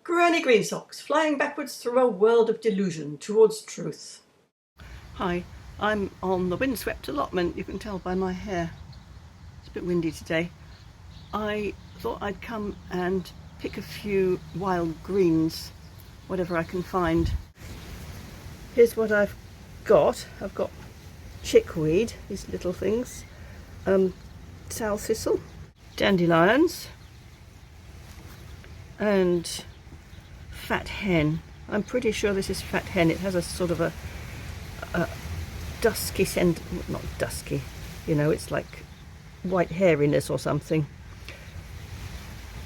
Granny Greensocks, flying backwards through a world of delusion towards truth. Hi, I'm on the windswept allotment, you can tell by my hair. It's a bit windy today. I thought I'd come and pick a few wild greens, whatever I can find. Here's what I've got. I've got chickweed, these little things, sow thistle, dandelions, and fat hen. I'm pretty sure this is fat hen. It has a sort of a dusky scent, not dusky, you know, it's like white hairiness or something.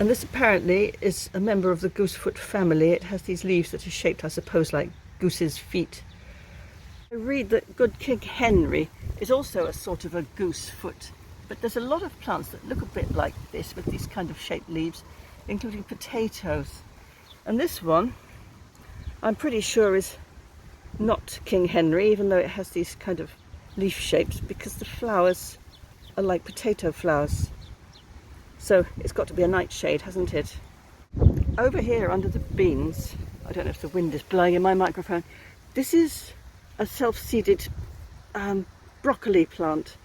And this apparently is a member of the goosefoot family. It has these leaves that are shaped, I suppose, like goose's feet. I read that good King Henry is also a sort of a goosefoot, but there's a lot of plants that look a bit like this with these kind of shaped leaves, including potatoes. And this one, I'm pretty sure is not King Henry, even though it has these kind of leaf shapes, because the flowers are like potato flowers. So it's got to be a nightshade, hasn't it? Over here under the beans, I don't know if the wind is blowing in my microphone, this is a self-seeded broccoli plant.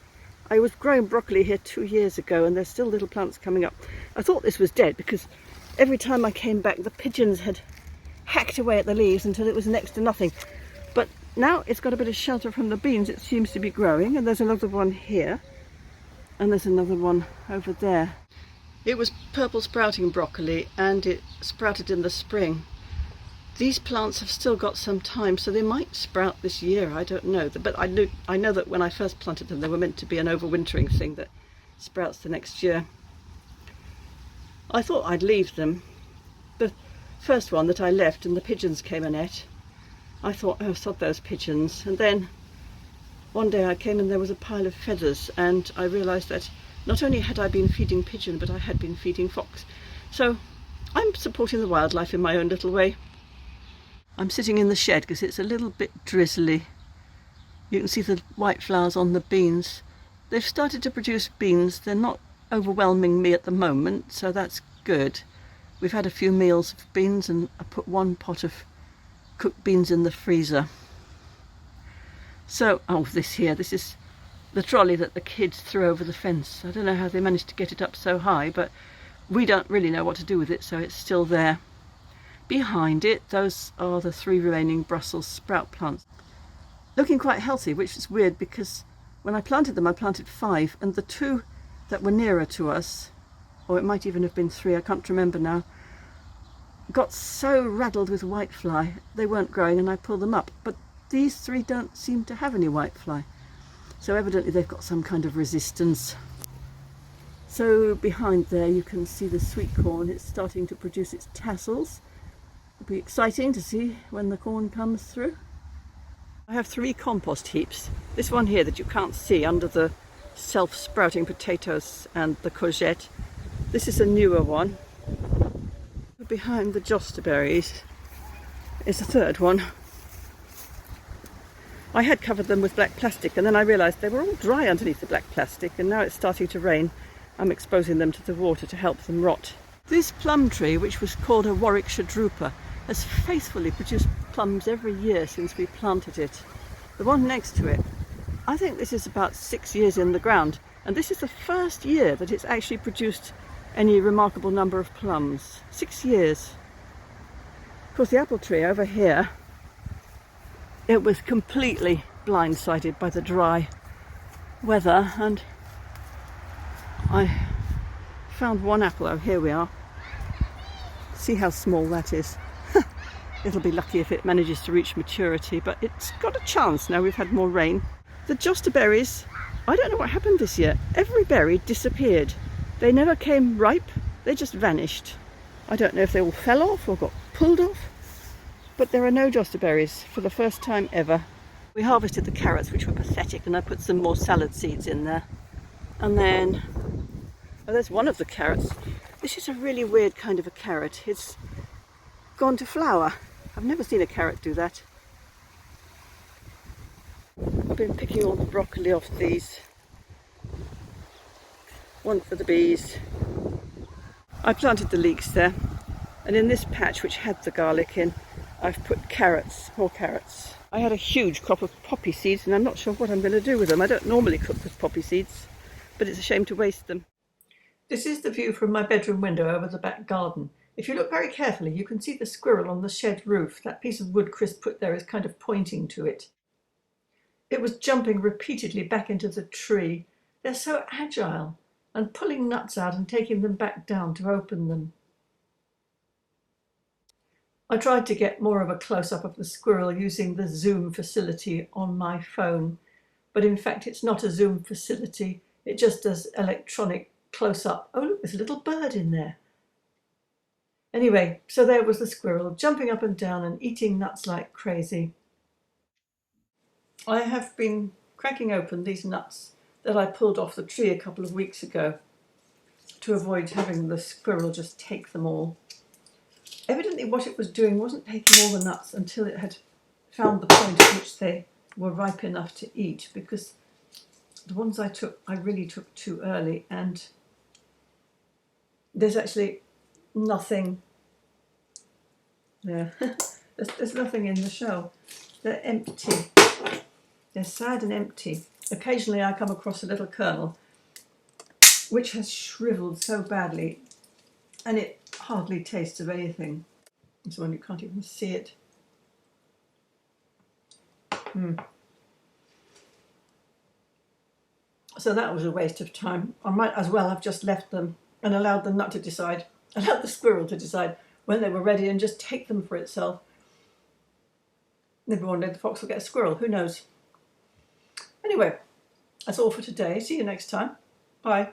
I was growing broccoli here 2 years ago and there's still little plants coming up. I thought this was dead because every time I came back the pigeons had hacked away at the leaves until it was next to nothing. But now it's got a bit of shelter from the beans, it seems to be growing, and there's another one here and there's another one over there. It was purple sprouting broccoli and it sprouted in the spring. These plants have still got some time, so they might sprout this year, I don't know. But I know that when I first planted them, they were meant to be an overwintering thing that sprouts the next year. I thought I'd leave them. The first one that I left and the pigeons came and ate, I thought, oh, sod those pigeons. And then one day I came and there was a pile of feathers and I realised that not only had I been feeding pigeon, but I had been feeding fox. So I'm supporting the wildlife in my own little way. I'm sitting in the shed because it's a little bit drizzly. You can see the white flowers on the beans. They've started to produce beans. They're not overwhelming me at the moment, so that's good. We've had a few meals of beans and I put one pot of cooked beans in the freezer. So, oh, this is the trolley that the kids threw over the fence. I don't know how they managed to get it up so high, but we don't really know what to do with it, so it's still there. Behind it, those are the 3 remaining Brussels sprout plants. Looking quite healthy, which is weird because when I planted them, I planted 5, and the 2 that were nearer to us, or it might even have been 3, I can't remember now, got so raddled with whitefly, they weren't growing and I pulled them up. But these 3 don't seem to have any whitefly. So evidently they've got some kind of resistance. So behind there you can see the sweet corn. It's starting to produce its tassels. It'll be exciting to see when the corn comes through. I have 3 compost heaps. This one here that you can't see under the self-sprouting potatoes and the courgette. This is a newer one. Behind the jostaberries is a 3rd one. I had covered them with black plastic and then I realised they were all dry underneath the black plastic, and now it's starting to rain. I'm exposing them to the water to help them rot. This plum tree, which was called a Warwickshire drooper, has faithfully produced plums every year since we planted it. The one next to it, I think this is about 6 years in the ground, and this is the first year that it's actually produced any remarkable number of plums. 6 years. Of course, the apple tree over here, it was completely blindsided by the dry weather, and I found one apple. Oh, here we are. See how small that is. It'll be lucky if it manages to reach maturity, but it's got a chance now we've had more rain. The jostaberries, I don't know what happened this year. Every berry disappeared. They never came ripe, they just vanished. I don't know if they all fell off or got pulled off, but there are no jostaberries for the first time ever. We harvested the carrots, which were pathetic, and I put some more salad seeds in there. And then, oh, there's one of the carrots. This is a really weird kind of a carrot. It's gone to flower. I've never seen a carrot do that. I've been picking all the broccoli off these. One for the bees. I planted the leeks there. And in this patch, which had the garlic in, I've put carrots, whole carrots. I had a huge crop of poppy seeds and I'm not sure what I'm going to do with them. I don't normally cook with poppy seeds, but it's a shame to waste them. This is the view from my bedroom window over the back garden. If you look very carefully, you can see the squirrel on the shed roof. That piece of wood Chris put there is kind of pointing to it. It was jumping repeatedly back into the tree. They're so agile, and pulling nuts out and taking them back down to open them. I tried to get more of a close-up of the squirrel using the Zoom facility on my phone, but in fact it's not a Zoom facility, it just does electronic close-up. Oh look, there's a little bird in there. Anyway, so there was the squirrel jumping up and down and eating nuts like crazy. I have been cracking open these nuts that I pulled off the tree a couple of weeks ago to avoid having the squirrel just take them all. Evidently what it was doing wasn't taking all the nuts until it had found the point at which they were ripe enough to eat, because the ones I took, I really took too early, and there's actually nothing there. there's nothing in the shell. They're empty. They're sad and empty. Occasionally I come across a little kernel which has shriveled so badly and it hardly tastes of anything. This one you can't even see it. So that was a waste of time. I might as well have just left them and allowed the nut to decide, allowed the squirrel to decide when they were ready and just take them for itself. Never one day the fox will get a squirrel, who knows? Anyway, that's all for today. See you next time. Bye.